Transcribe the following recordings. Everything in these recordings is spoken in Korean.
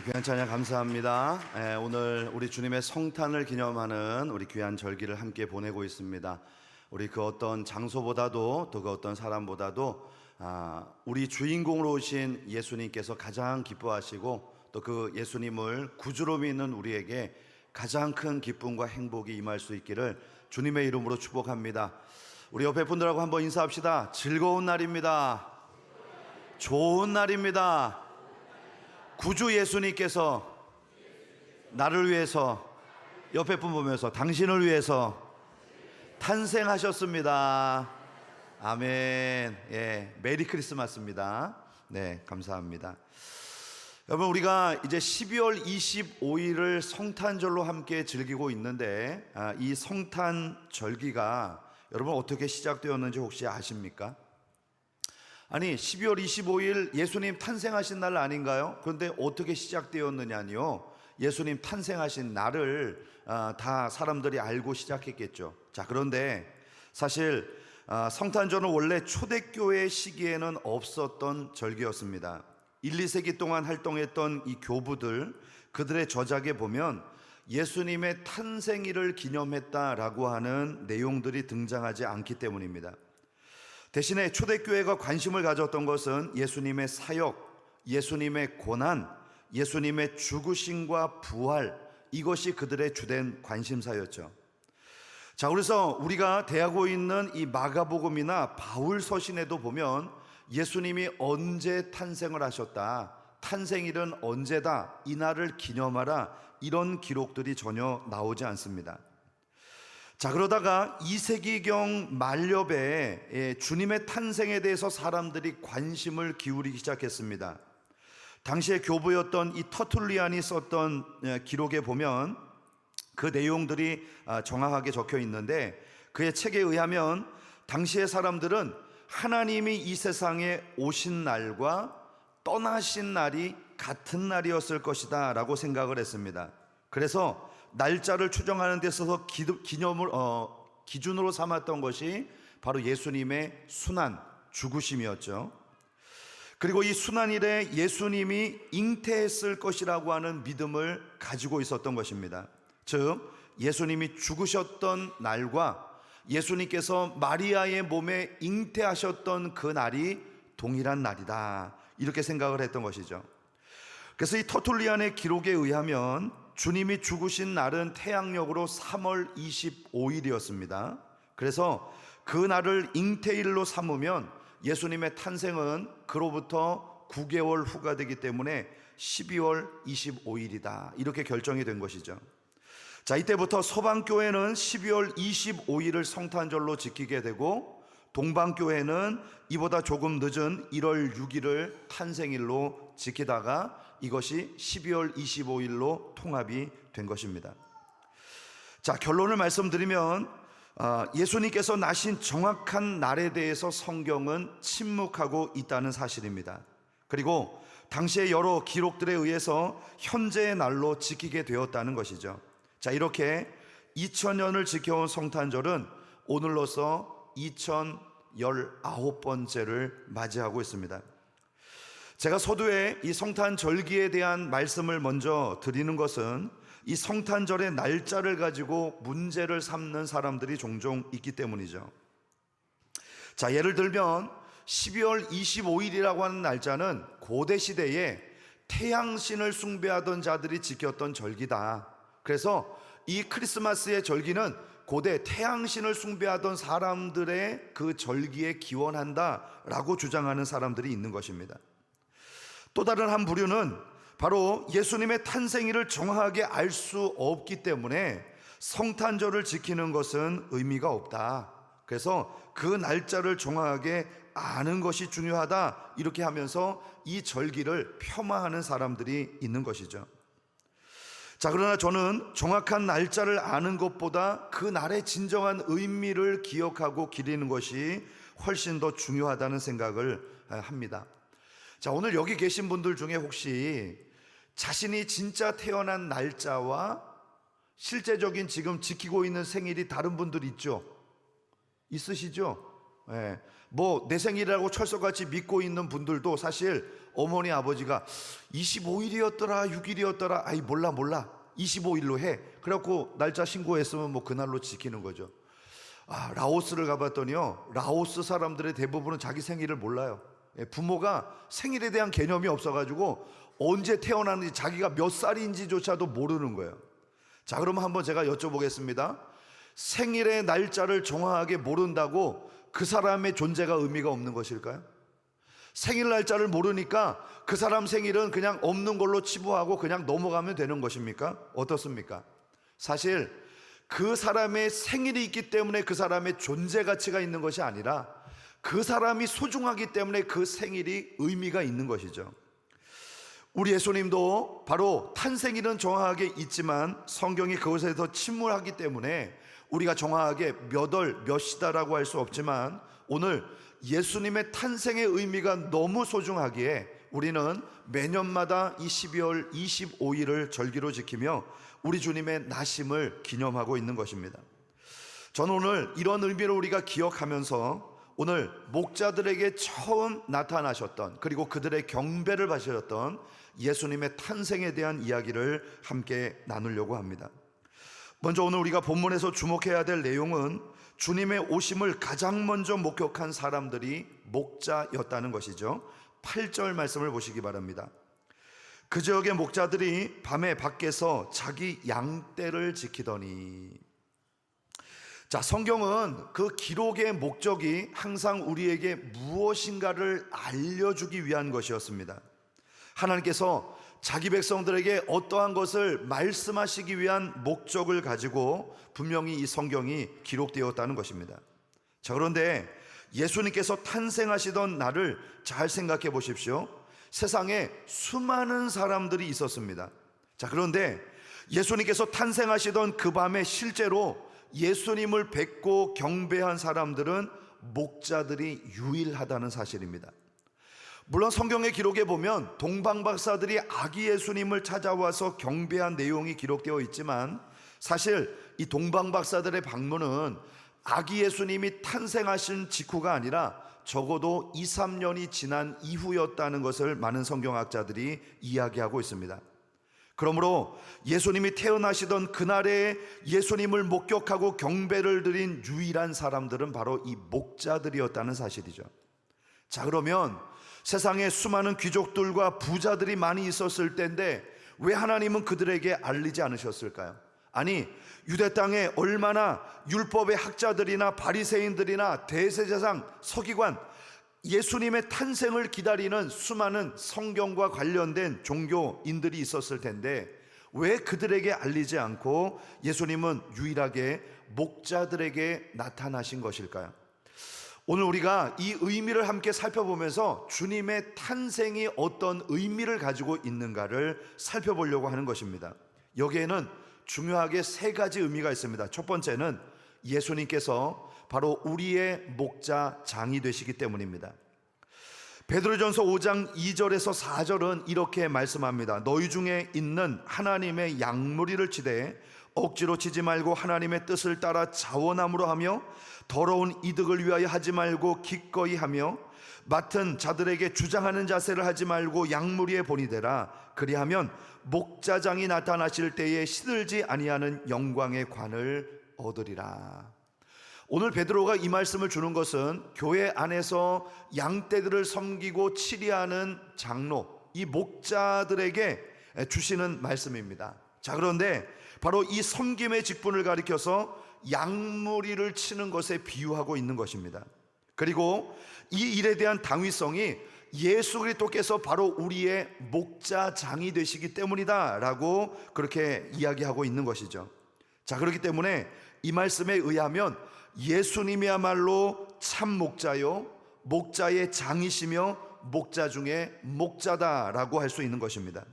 귀한 찬양 감사합니다. 오늘 우리 주님의 성탄을 기념하는 우리 귀한 절기를 함께 보내고 있습니다. 우리 그 어떤 장소보다도 또 그 어떤 사람보다도 우리 주인공으로 오신 예수님께서 가장 기뻐하시고 또 그 예수님을 구주로 믿는 우리에게 가장 큰 기쁨과 행복이 임할 수 있기를 주님의 이름으로 축복합니다. 우리 옆에 분들하고 한번 인사합시다. 즐거운 날입니다. 좋은 날입니다. 구주 예수님께서 나를 위해서, 옆에 분 보면서 당신을 위해서 탄생하셨습니다. 아멘. 메리 크리스마스입니다. 네, 감사합니다. 여러분, 우리가 이제 12월 25일을 성탄절로 함께 즐기고 있는데 이 성탄절기가 여러분 어떻게 시작되었는지 혹시 아십니까? 아니, 12월 25일 예수님 탄생하신 날 아닌가요? 그런데 어떻게 시작되었느냐니요, 예수님 탄생하신 날을 다 사람들이 알고 시작했겠죠. 자, 그런데 사실 성탄절은 원래 초대교회 시기에는 없었던 절기였습니다. 1, 2세기 동안 활동했던 이 교부들, 그들의 저작에 보면 예수님의 탄생일을 기념했다라고 하는 내용들이 등장하지 않기 때문입니다. 대신에 초대교회가 관심을 가졌던 것은 예수님의 사역, 예수님의 고난, 예수님의 죽으심과 부활, 이것이 그들의 주된 관심사였죠. 자, 그래서 우리가 대하고 있는 이 마가복음이나 바울서신에도 보면 예수님이 언제 탄생을 하셨다, 탄생일은 언제다, 이날을 기념하라, 이런 기록들이 전혀 나오지 않습니다. 자, 그러다가 2세기경 말엽에 주님의 탄생에 대해서 사람들이 관심을 기울이기 시작했습니다. 당시에 교부였던 이 터툴리안이 썼던 기록에 보면 그 내용들이 정확하게 적혀 있는데, 그의 책에 의하면 당시의 사람들은 하나님이 이 세상에 오신 날과 떠나신 날이 같은 날이었을 것이다 라고 생각을 했습니다. 그래서 날짜를 추정하는 데 있어서 기준으로 삼았던 것이 바로 예수님의 순환, 죽으심이었죠. 그리고 이 순환일에 예수님이 잉태했을 것이라고 하는 믿음을 가지고 있었던 것입니다. 즉, 예수님이 죽으셨던 날과 예수님께서 마리아의 몸에 잉태하셨던 그 날이 동일한 날이다, 이렇게 생각을 했던 것이죠. 그래서 이 터툴리안의 기록에 의하면 주님이 죽으신 날은 태양력으로 3월 25일이었습니다. 그래서 그 날을 잉태일로 삼으면 예수님의 탄생은 그로부터 9개월 후가 되기 때문에 12월 25일이다, 이렇게 결정이 된 것이죠. 자, 이때부터 서방교회는 12월 25일을 성탄절로 지키게 되고, 동방교회는 이보다 조금 늦은 1월 6일을 탄생일로 지키다가 이것이 12월 25일로 통합이 된 것입니다. 자, 결론을 말씀드리면 예수님께서 나신 정확한 날에 대해서 성경은 침묵하고 있다는 사실입니다. 그리고 당시의 여러 기록들에 의해서 현재의 날로 지키게 되었다는 것이죠. 자, 이렇게 2000년을 지켜온 성탄절은 오늘로서 2019번째를 맞이하고 있습니다. 제가 서두에 이 성탄절기에 대한 말씀을 먼저 드리는 것은 이 성탄절의 날짜를 가지고 문제를 삼는 사람들이 종종 있기 때문이죠. 자, 예를 들면 12월 25일이라고 하는 날짜는 고대 시대에 태양신을 숭배하던 자들이 지켰던 절기다. 그래서 이 크리스마스의 절기는 고대 태양신을 숭배하던 사람들의 그 절기에 기원한다라고 주장하는 사람들이 있는 것입니다. 또 다른 한 부류는 바로 예수님의 탄생일을 정확하게 알 수 없기 때문에 성탄절을 지키는 것은 의미가 없다, 그래서 그 날짜를 정확하게 아는 것이 중요하다, 이렇게 하면서 이 절기를 폄하하는 사람들이 있는 것이죠. 자, 그러나 저는 정확한 날짜를 아는 것보다 그 날의 진정한 의미를 기억하고 기리는 것이 훨씬 더 중요하다는 생각을 합니다. 자, 오늘 여기 계신 분들 중에 혹시 자신이 진짜 태어난 날짜와 실제적인 지금 지키고 있는 생일이 다른 분들 있죠? 있으시죠? 뭐 내 생일이라고 철석같이 믿고 있는 분들도 사실 어머니 아버지가 25일이었더라 6일이었더라 아이 몰라 25일로 해. 그래갖고 날짜 신고했으면 뭐 그날로 지키는 거죠. 라오스를 가봤더니요, 라오스 사람들의 대부분은 자기 생일을 몰라요. 부모가 생일에 대한 개념이 없어가지고 언제 태어났는지 자기가 몇 살인지조차도 모르는 거예요. 자, 그러면 한번 제가 여쭤보겠습니다. 생일의 날짜를 정확하게 모른다고 그 사람의 존재가 의미가 없는 것일까요? 생일 날짜를 모르니까 그 사람 생일은 그냥 없는 걸로 치부하고 그냥 넘어가면 되는 것입니까? 어떻습니까? 사실 그 사람의 생일이 있기 때문에 그 사람의 존재 가치가 있는 것이 아니라 그 사람이 소중하기 때문에 그 생일이 의미가 있는 것이죠. 우리 예수님도 바로 탄생일은 정확하게 있지만 성경이 그것에서 침몰하기 때문에 우리가 정확하게 몇 월 몇 시다라고 할 수 없지만 오늘 예수님의 탄생의 의미가 너무 소중하기에 우리는 매년마다 이 12월 25일을 절기로 지키며 우리 주님의 나심을 기념하고 있는 것입니다. 저는 오늘 이런 의미를 우리가 기억하면서 오늘 목자들에게 처음 나타나셨던, 그리고 그들의 경배를 받으셨던 예수님의 탄생에 대한 이야기를 함께 나누려고 합니다. 먼저 오늘 우리가 본문에서 주목해야 될 내용은 주님의 오심을 가장 먼저 목격한 사람들이 목자였다는 것이죠. 8절 말씀을 보시기 바랍니다. 그 지역의 목자들이 밤에 밖에서 자기 양떼를 지키더니. 자, 성경은 그 기록의 목적이 항상 우리에게 무엇인가를 알려주기 위한 것이었습니다. 하나님께서 자기 백성들에게 어떠한 것을 말씀하시기 위한 목적을 가지고 분명히 이 성경이 기록되었다는 것입니다. 자, 그런데 예수님께서 탄생하시던 날을 잘 생각해 보십시오. 세상에 수많은 사람들이 있었습니다. 자, 그런데 예수님께서 탄생하시던 그 밤에 실제로 예수님을 뵙고 경배한 사람들은 목자들이 유일하다는 사실입니다. 물론 성경의 기록에 보면 동방박사들이 아기 예수님을 찾아와서 경배한 내용이 기록되어 있지만 사실 이 동방박사들의 방문은 아기 예수님이 탄생하신 직후가 아니라 적어도 2, 3년이 지난 이후였다는 것을 많은 성경학자들이 이야기하고 있습니다. 그러므로 예수님이 태어나시던 그날에 예수님을 목격하고 경배를 드린 유일한 사람들은 바로 이 목자들이었다는 사실이죠. 자, 그러면 세상에 수많은 귀족들과 부자들이 많이 있었을 때인데 왜 하나님은 그들에게 알리지 않으셨을까요? 아니, 유대 땅에 얼마나 율법의 학자들이나 바리새인들이나 대제사장, 서기관, 예수님의 탄생을 기다리는 수많은 성경과 관련된 종교인들이 있었을 텐데 왜 그들에게 알리지 않고 예수님은 유일하게 목자들에게 나타나신 것일까요? 오늘 우리가 이 의미를 함께 살펴보면서 주님의 탄생이 어떤 의미를 가지고 있는가를 살펴보려고 하는 것입니다. 여기에는 중요하게 세 가지 의미가 있습니다. 첫 번째는 예수님께서 바로 우리의 목자장이 되시기 때문입니다. 베드로전서 5장 2절에서 4절은 이렇게 말씀합니다. 너희 중에 있는 하나님의 양무리를 치되 억지로 치지 말고 하나님의 뜻을 따라 자원함으로 하며 더러운 이득을 위하여 하지 말고 기꺼이 하며 맡은 자들에게 주장하는 자세를 하지 말고 양무리에 본이 되라. 그리하면 목자장이 나타나실 때에 시들지 아니하는 영광의 관을 얻으리라. 오늘 베드로가 이 말씀을 주는 것은 교회 안에서 양떼들을 섬기고 치리하는 장로, 이 목자들에게 주시는 말씀입니다. 자, 그런데 바로 이 섬김의 직분을 가리켜서 양무리를 치는 것에 비유하고 있는 것입니다. 그리고 이 일에 대한 당위성이 예수 그리스도께서 바로 우리의 목자장이 되시기 때문이다 라고 그렇게 이야기하고 있는 것이죠. 자, 그렇기 때문에 이 말씀에 의하면 예수님이야말로 참 목자요 목자의 장이시며 목자 중에 목자다라고 할 수 있는 것입니다.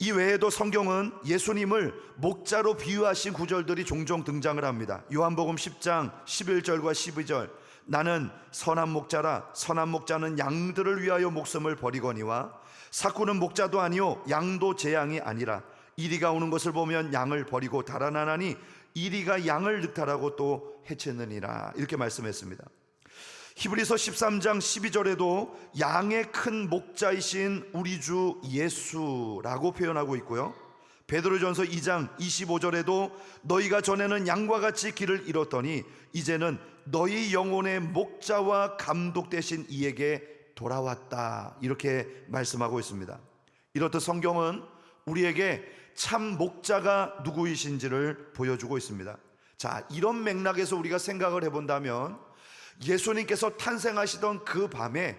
이 외에도 성경은 예수님을 목자로 비유하신 구절들이 종종 등장을 합니다. 요한복음 10장 11절과 12절 나는 선한 목자라 선한 목자는 양들을 위하여 목숨을 버리거니와 사꾸는 목자도 아니요 양도 제 양이 아니라 이리가 오는 것을 보면 양을 버리고 달아나나니 이리가 양을 늑탈하고 또 해치느니라 이렇게 말씀했습니다. 히브리서 13장 12절에도 양의 큰 목자이신 우리 주 예수라고 표현하고 있고요. 베드로전서 2장 25절에도 너희가 전에는 양과 같이 길을 잃었더니 이제는 너희 영혼의 목자와 감독 되신 이에게 돌아왔다, 이렇게 말씀하고 있습니다. 이렇듯 성경은 우리에게 참 목자가 누구이신지를 보여주고 있습니다. 자, 이런 맥락에서 우리가 생각을 해본다면 예수님께서 탄생하시던 그 밤에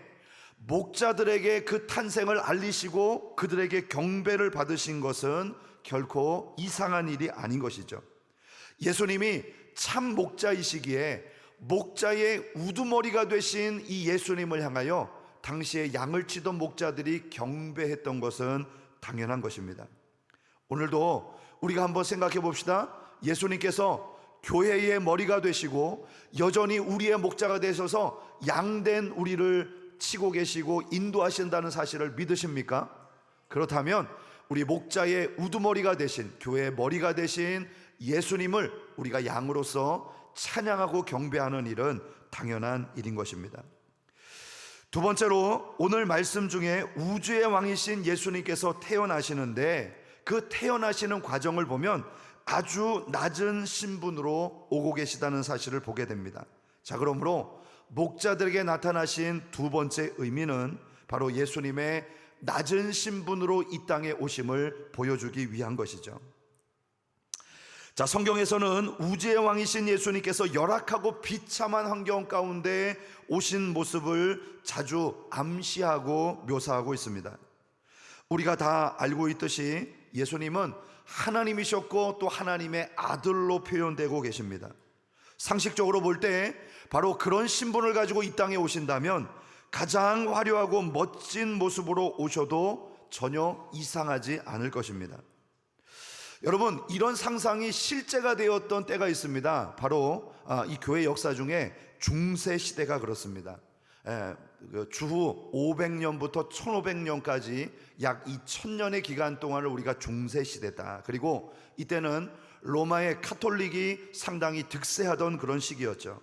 목자들에게 그 탄생을 알리시고 그들에게 경배를 받으신 것은 결코 이상한 일이 아닌 것이죠. 예수님이 참 목자이시기에 목자의 우두머리가 되신 이 예수님을 향하여 당시에 양을 치던 목자들이 경배했던 것은 당연한 것입니다. 오늘도 우리가 한번 생각해 봅시다. 예수님께서 교회의 머리가 되시고 여전히 우리의 목자가 되셔서 양된 우리를 치고 계시고 인도하신다는 사실을 믿으십니까? 그렇다면 우리 목자의 우두머리가 되신, 교회의 머리가 되신 예수님을 우리가 양으로서 찬양하고 경배하는 일은 당연한 일인 것입니다. 두 번째로, 오늘 말씀 중에 우주의 왕이신 예수님께서 태어나시는데 그 태어나시는 과정을 보면 아주 낮은 신분으로 오고 계시다는 사실을 보게 됩니다. 자, 그러므로 목자들에게 나타나신 두 번째 의미는 바로 예수님의 낮은 신분으로 이 땅에 오심을 보여주기 위한 것이죠. 자, 성경에서는 우주의 왕이신 예수님께서 열악하고 비참한 환경 가운데 오신 모습을 자주 암시하고 묘사하고 있습니다. 우리가 다 알고 있듯이 예수님은 하나님이셨고 또 하나님의 아들로 표현되고 계십니다. 상식적으로 볼 때 바로 그런 신분을 가지고 이 땅에 오신다면 가장 화려하고 멋진 모습으로 오셔도 전혀 이상하지 않을 것입니다. 여러분, 이런 상상이 실제가 되었던 때가 있습니다. 바로 이 교회 역사 중에 중세 시대가 그렇습니다. 주후 500년부터 1500년까지 약 2000년의 기간 동안을 우리가 중세 시대다. 그리고 이때는 로마의 카톨릭이 상당히 득세하던 그런 시기였죠.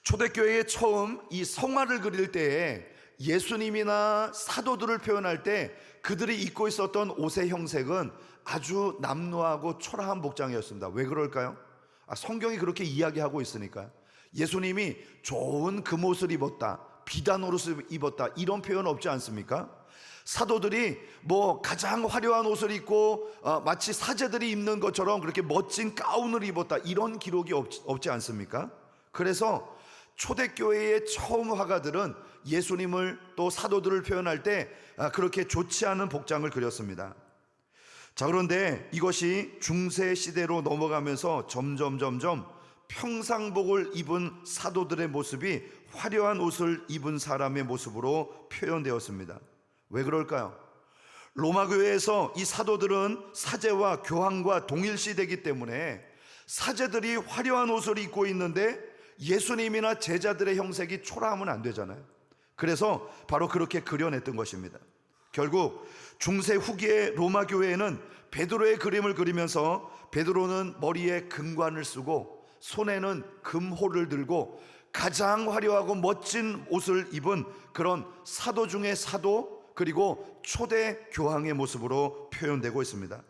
초대교회에 처음 이 성화를 그릴 때에 예수님이나 사도들을 표현할 때 그들이 입고 있었던 옷의 형색은 아주 남루하고 초라한 복장이었습니다. 왜 그럴까요? 성경이 그렇게 이야기하고 있으니까요. 예수님이 좋은 금옷을 입었다, 비단 옷을 입었다, 이런 표현 없지 않습니까? 사도들이 가장 화려한 옷을 입고 마치 사제들이 입는 것처럼 그렇게 멋진 가운을 입었다, 이런 기록이 없지 않습니까? 그래서 초대교회의 처음 화가들은 예수님을 또 사도들을 표현할 때 그렇게 좋지 않은 복장을 그렸습니다. 자, 그런데 이것이 중세 시대로 넘어가면서 점점 평상복을 입은 사도들의 모습이 화려한 옷을 입은 사람의 모습으로 표현되었습니다. 왜 그럴까요? 로마 교회에서 이 사도들은 사제와 교황과 동일시되기 때문에 사제들이 화려한 옷을 입고 있는데 예수님이나 제자들의 형색이 초라하면 안 되잖아요. 그래서 바로 그렇게 그려냈던 것입니다. 결국 중세 후기의 로마 교회에는 베드로의 그림을 그리면서 베드로는 머리에 금관을 쓰고 손에는 금호를 들고 가장 화려하고 멋진 옷을 입은 그런 사도 중의 사도, 그리고 초대 교황의 모습으로 표현되고 있습니다.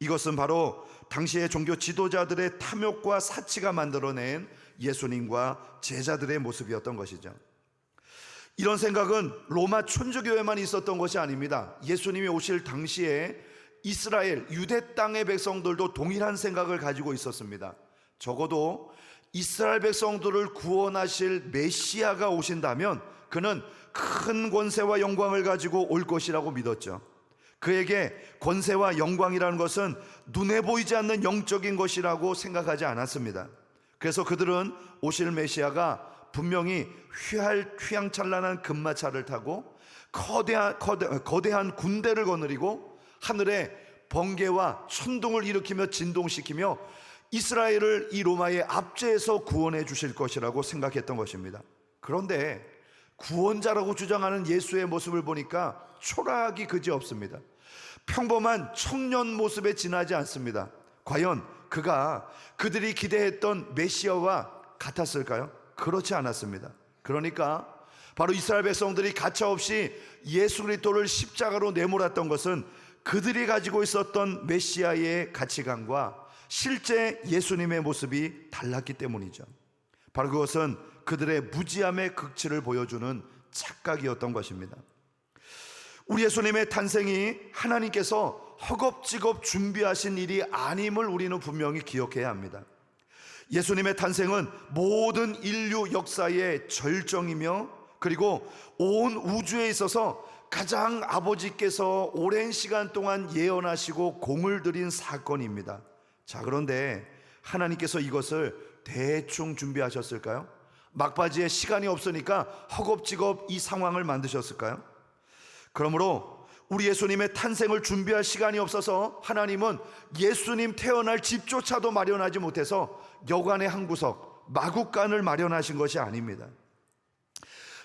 이것은 바로 당시의 종교 지도자들의 탐욕과 사치가 만들어낸 예수님과 제자들의 모습이었던 것이죠. 이런 생각은 로마 천주교회만 있었던 것이 아닙니다. 예수님이 오실 당시에 이스라엘 유대 땅의 백성들도 동일한 생각을 가지고 있었습니다. 적어도 이스라엘 백성들을 구원하실 메시아가 오신다면 그는 큰 권세와 영광을 가지고 올 것이라고 믿었죠. 그에게 권세와 영광이라는 것은 눈에 보이지 않는 영적인 것이라고 생각하지 않았습니다. 그래서 그들은 오실 메시아가 분명히 휘황찬란한 금마차를 타고 거대한 군대를 거느리고 하늘에 번개와 천둥을 일으키며 진동시키며 이스라엘을 이 로마의 압제에서 구원해 주실 것이라고 생각했던 것입니다. 그런데 구원자라고 주장하는 예수의 모습을 보니까 초라하기 그지없습니다. 평범한 청년 모습에 지나지 않습니다. 과연 그가 그들이 기대했던 메시아와 같았을까요? 그렇지 않았습니다. 그러니까 바로 이스라엘 백성들이 가차없이 예수 그리스도를 십자가로 내몰았던 것은 그들이 가지고 있었던 메시아의 가치관과 실제 예수님의 모습이 달랐기 때문이죠. 바로 그것은 그들의 무지함의 극치를 보여주는 착각이었던 것입니다. 우리 예수님의 탄생이 하나님께서 허겁지겁 준비하신 일이 아님을 우리는 분명히 기억해야 합니다. 예수님의 탄생은 모든 인류 역사의 절정이며, 그리고 온 우주에 있어서 가장 아버지께서 오랜 시간 동안 예언하시고 공을 들인 사건입니다. 자, 그런데 하나님께서 이것을 대충 준비하셨을까요? 막바지에 시간이 없으니까 허겁지겁 이 상황을 만드셨을까요? 그러므로 우리 예수님의 탄생을 준비할 시간이 없어서 하나님은 예수님 태어날 집조차도 마련하지 못해서 여관의 한 구석, 마구간을 마련하신 것이 아닙니다.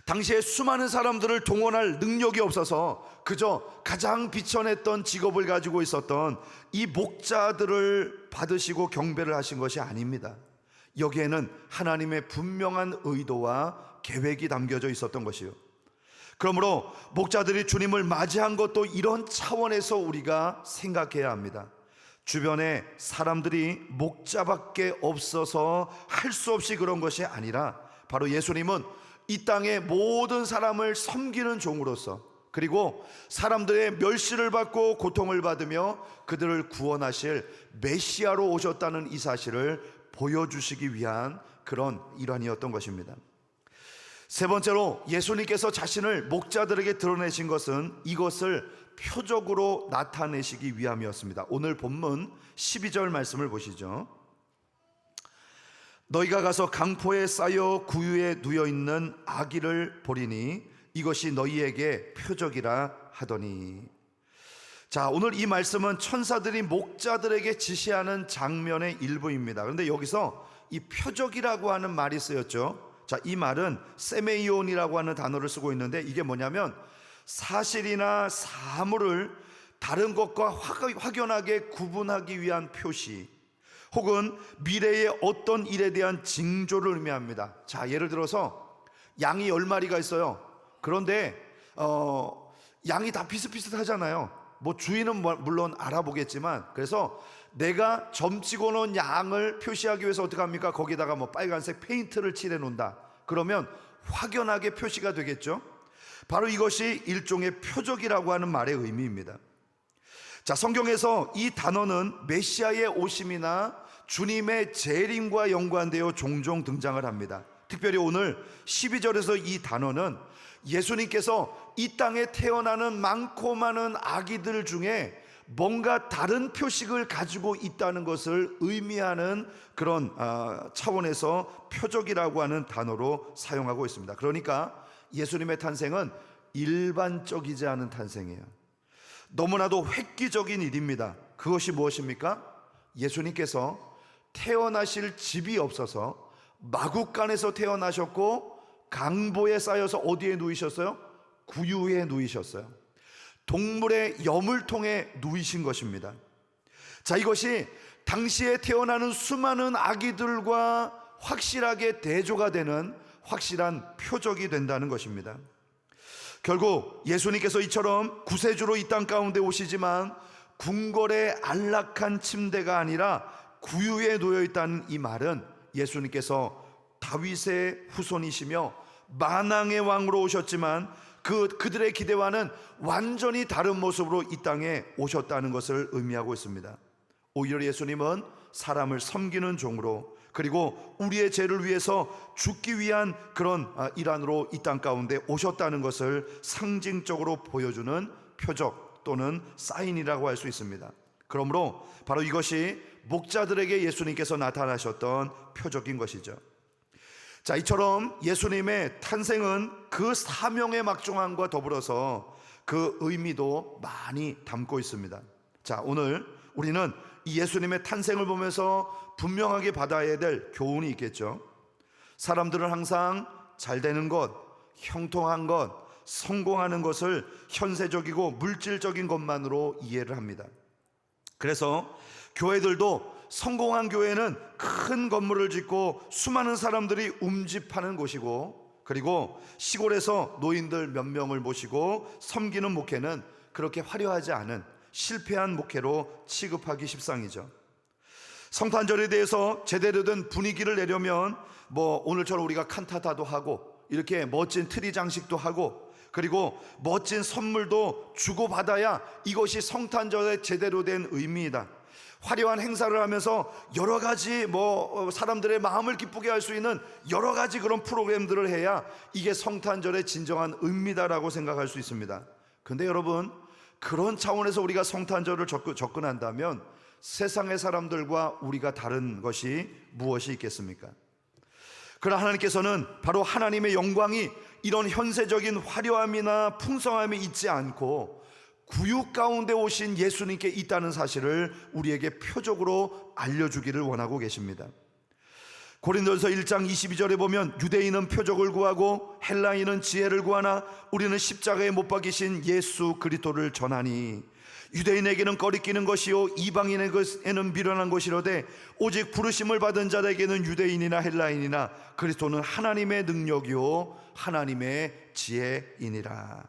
당시에 수많은 사람들을 동원할 능력이 없어서 그저 가장 비천했던 직업을 가지고 있었던 이 목자들을 받으시고 경배를 하신 것이 아닙니다. 여기에는 하나님의 분명한 의도와 계획이 담겨져 있었던 것이요, 그러므로 목자들이 주님을 맞이한 것도 이런 차원에서 우리가 생각해야 합니다. 주변에 사람들이 목자밖에 없어서 할 수 없이 그런 것이 아니라 바로 예수님은 이 땅의 모든 사람을 섬기는 종으로서, 그리고 사람들의 멸시를 받고 고통을 받으며 그들을 구원하실 메시아로 오셨다는 이 사실을 보여주시기 위한 그런 일환이었던 것입니다. 세 번째로 예수님께서 자신을 목자들에게 드러내신 것은 이것을 표적으로 나타내시기 위함이었습니다. 오늘 본문 12절 말씀을 보시죠. 너희가 가서 강포에 쌓여 구유에 누워 있는 아기를 보리니 이것이 너희에게 표적이라 하더니. 자, 오늘 이 말씀은 천사들이 목자들에게 지시하는 장면의 일부입니다. 그런데 여기서 이 표적이라고 하는 말이 쓰였죠. 자, 이 말은 세메이온이라고 하는 단어를 쓰고 있는데 이게 뭐냐면 사실이나 사물을 다른 것과 확연하게 구분하기 위한 표시, 혹은 미래의 어떤 일에 대한 징조를 의미합니다. 자, 예를 들어서 양이 10마리가 있어요. 그런데 양이 다 비슷비슷하잖아요. 뭐 주인은 물론 알아보겠지만, 그래서 내가 점찍어 놓은 양을 표시하기 위해서 어떻게 합니까? 거기다가 뭐 빨간색 페인트를 칠해 놓는다. 그러면 확연하게 표시가 되겠죠. 바로 이것이 일종의 표적이라고 하는 말의 의미입니다. 자, 성경에서 이 단어는 메시아의 오심이나 주님의 재림과 연관되어 종종 등장을 합니다. 특별히 오늘 12절에서 이 단어는 예수님께서 이 땅에 태어나는 많고 많은 아기들 중에 뭔가 다른 표식을 가지고 있다는 것을 의미하는 그런 차원에서 표적이라고 하는 단어로 사용하고 있습니다. 그러니까 예수님의 탄생은 일반적이지 않은 탄생이에요. 너무나도 획기적인 일입니다. 그것이 무엇입니까? 예수님께서 태어나실 집이 없어서 마구간에서 태어나셨고, 강보에 쌓여서 어디에 누이셨어요? 구유에 누이셨어요. 동물의 여물통에 누이신 것입니다. 자, 이것이 당시에 태어나는 수많은 아기들과 확실하게 대조가 되는 확실한 표적이 된다는 것입니다. 결국 예수님께서 이처럼 구세주로 이 땅 가운데 오시지만 궁궐의 안락한 침대가 아니라 구유에 놓여 있다는 이 말은 예수님께서 다윗의 후손이시며 만왕의 왕으로 오셨지만 그들의 기대와는 완전히 다른 모습으로 이 땅에 오셨다는 것을 의미하고 있습니다. 오히려 예수님은 사람을 섬기는 종으로, 그리고 우리의 죄를 위해서 죽기 위한 그런 일환으로 이 땅 가운데 오셨다는 것을 상징적으로 보여주는 표적 또는 사인이라고 할 수 있습니다. 그러므로 바로 이것이 목자들에게 예수님께서 나타나셨던 표적인 것이죠. 자, 이처럼 예수님의 탄생은 그 사명의 막중함과 더불어서 그 의미도 많이 담고 있습니다. 자, 오늘 우리는 이 예수님의 탄생을 보면서 분명하게 받아야 될 교훈이 있겠죠. 사람들은 항상 잘 되는 것, 형통한 것, 성공하는 것을 현세적이고 물질적인 것만으로 이해를 합니다. 그래서 교회들도 성공한 교회는 큰 건물을 짓고 수많은 사람들이 움집하는 곳이고, 그리고 시골에서 노인들 몇 명을 모시고 섬기는 목회는 그렇게 화려하지 않은 실패한 목회로 취급하기 십상이죠. 성탄절에 대해서 제대로 된 분위기를 내려면 오늘처럼 우리가 칸타타도 하고 이렇게 멋진 트리 장식도 하고 그리고 멋진 선물도 주고받아야 이것이 성탄절의 제대로 된 의미이다. 화려한 행사를 하면서 여러 가지 사람들의 마음을 기쁘게 할 수 있는 여러 가지 그런 프로그램들을 해야 이게 성탄절의 진정한 의미다라고 생각할 수 있습니다. 근데 여러분, 그런 차원에서 우리가 성탄절을 접근한다면 세상의 사람들과 우리가 다른 것이 무엇이 있겠습니까? 그러나 하나님께서는 바로 하나님의 영광이 이런 현세적인 화려함이나 풍성함이 있지 않고 구육 가운데 오신 예수님께 있다는 사실을 우리에게 표적으로 알려주기를 원하고 계십니다. 고린도전서 1장 22절에 보면 유대인은 표적을 구하고 헬라인은 지혜를 구하나 우리는 십자가에 못 박이신 예수 그리스도를 전하니 유대인에게는 거리끼는 것이요 이방인에게는 미련한 것이로되 오직 부르심을 받은 자에게는 유대인이나 헬라인이나 그리스도는 하나님의 능력이요 하나님의 지혜이니라.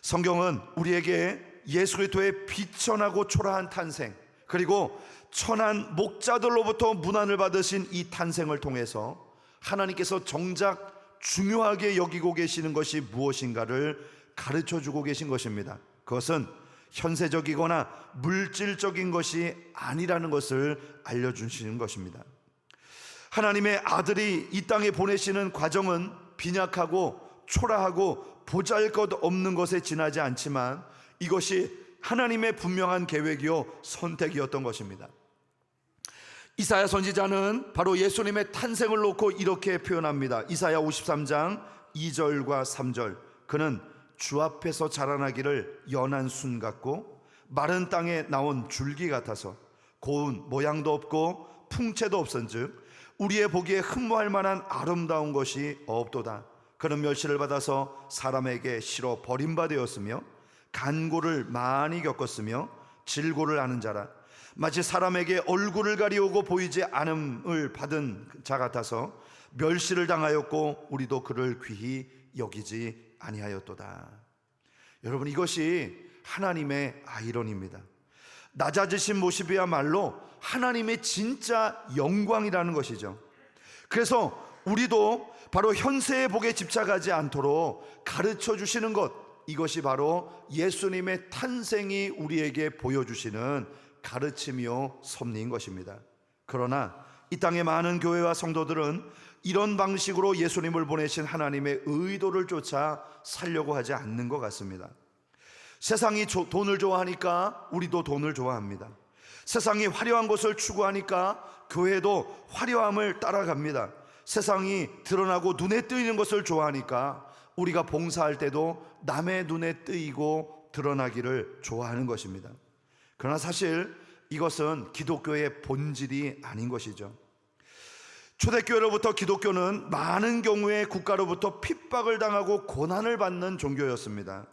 성경은 우리에게 예수 그리스도의 비천하고 초라한 탄생, 그리고 천한 목자들로부터 문안을 받으신 이 탄생을 통해서 하나님께서 정작 중요하게 여기고 계시는 것이 무엇인가를 가르쳐주고 계신 것입니다. 그것은 현세적이거나 물질적인 것이 아니라는 것을 알려주시는 것입니다. 하나님의 아들이 이 땅에 보내시는 과정은 빈약하고 초라하고 보잘것없는 것에 지나지 않지만 이것이 하나님의 분명한 계획이요 선택이었던 것입니다. 이사야 선지자는 바로 예수님의 탄생을 놓고 이렇게 표현합니다. 이사야 53장 2절과 3절. 그는 주 앞에서 자라나기를 연한 순 같고 마른 땅에 나온 줄기 같아서 고운 모양도 없고 풍채도 없은즉 우리의 보기에 흠모할 만한 아름다운 것이 없도다. 그는 멸시를 받아서 사람에게 실어 버림받았으며 간고를 많이 겪었으며 질고를 아는 자라. 마치 사람에게 얼굴을 가리우고 보이지 않음을 받은 자 같아서 멸시를 당하였고 우리도 그를 귀히 여기지 아니하였도다. 여러분, 이것이 하나님의 아이러니입니다. 낮아지신 모습이야말로 하나님의 진짜 영광이라는 것이죠. 그래서 우리도 바로 현세의 복에 집착하지 않도록 가르쳐 주시는 것, 이것이 바로 예수님의 탄생이 우리에게 보여주시는 가르침이요 섭리인 것입니다. 그러나 이 땅의 많은 교회와 성도들은 이런 방식으로 예수님을 보내신 하나님의 의도를 쫓아 살려고 하지 않는 것 같습니다. 세상이 돈을 좋아하니까 우리도 돈을 좋아합니다. 세상이 화려한 것을 추구하니까 교회도 화려함을 따라갑니다. 세상이 드러나고 눈에 띄는 것을 좋아하니까 우리가 봉사할 때도 남의 눈에 띄고 드러나기를 좋아하는 것입니다. 그러나 사실 이것은 기독교의 본질이 아닌 것이죠. 초대교회로부터 기독교는 많은 경우에 국가로부터 핍박을 당하고 고난을 받는 종교였습니다.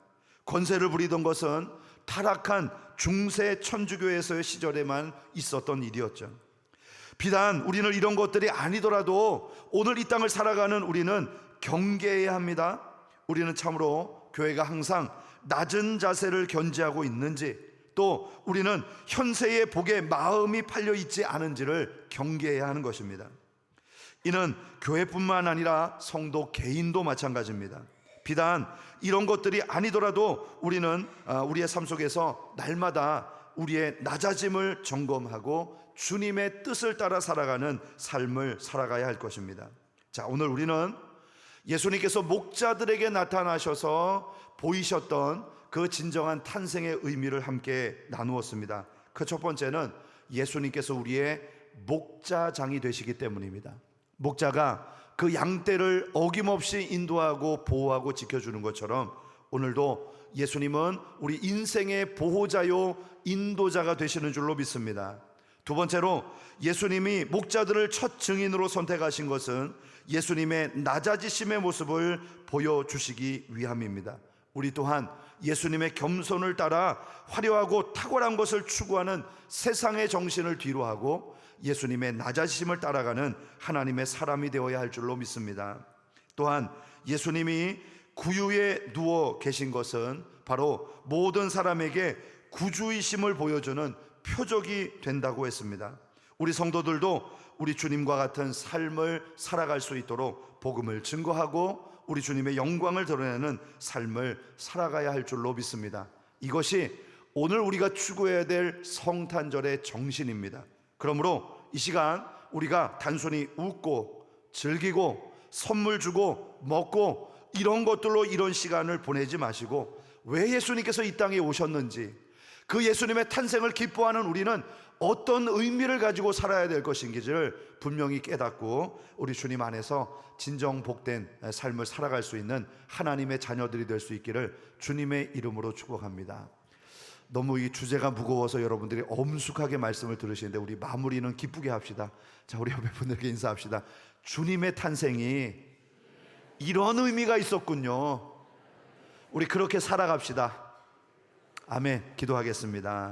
권세를 부리던 것은 타락한 중세 천주교에서의 시절에만 있었던 일이었죠. 비단 우리는 이런 것들이 아니더라도 오늘 이 땅을 살아가는 우리는 경계해야 합니다. 우리는 참으로 교회가 항상 낮은 자세를 견지하고 있는지, 또 우리는 현세의 복에 마음이 팔려 있지 않은지를 경계해야 하는 것입니다. 이는 교회뿐만 아니라 성도 개인도 마찬가지입니다. 비단 이런 것들이 아니더라도 우리는 우리의 삶 속에서 날마다 우리의 낮아짐을 점검하고 주님의 뜻을 따라 살아가는 삶을 살아가야 할 것입니다. 자, 오늘 우리는 예수님께서 목자들에게 나타나셔서 보이셨던 그 진정한 탄생의 의미를 함께 나누었습니다. 그 첫 번째는 예수님께서 우리의 목자장이 되시기 때문입니다. 목자가 그 양떼를 어김없이 인도하고 보호하고 지켜주는 것처럼 오늘도 예수님은 우리 인생의 보호자요 인도자가 되시는 줄로 믿습니다. 두 번째로 예수님이 목자들을 첫 증인으로 선택하신 것은 예수님의 낮아지심의 모습을 보여주시기 위함입니다. 우리 또한 예수님의 겸손을 따라 화려하고 탁월한 것을 추구하는 세상의 정신을 뒤로하고 예수님의 낮아지심을 따라가는 하나님의 사람이 되어야 할 줄로 믿습니다. 또한 예수님이 구유에 누워 계신 것은 바로 모든 사람에게 구주이심을 보여주는 표적이 된다고 했습니다. 우리 성도들도 우리 주님과 같은 삶을 살아갈 수 있도록 복음을 증거하고 우리 주님의 영광을 드러내는 삶을 살아가야 할 줄로 믿습니다. 이것이 오늘 우리가 추구해야 될 성탄절의 정신입니다. 그러므로 이 시간 우리가 단순히 웃고 즐기고 선물 주고 먹고 이런 것들로 이런 시간을 보내지 마시고, 왜 예수님께서 이 땅에 오셨는지, 그 예수님의 탄생을 기뻐하는 우리는 어떤 의미를 가지고 살아야 될 것인지를 분명히 깨닫고 우리 주님 안에서 진정 복된 삶을 살아갈 수 있는 하나님의 자녀들이 될 수 있기를 주님의 이름으로 축복합니다. 너무 이 주제가 무거워서 여러분들이 엄숙하게 말씀을 들으시는데 우리 마무리는 기쁘게 합시다. 자, 우리 옆에 분들께 인사합시다. 주님의 탄생이 이런 의미가 있었군요. 우리 그렇게 살아갑시다. 아멘. 기도하겠습니다.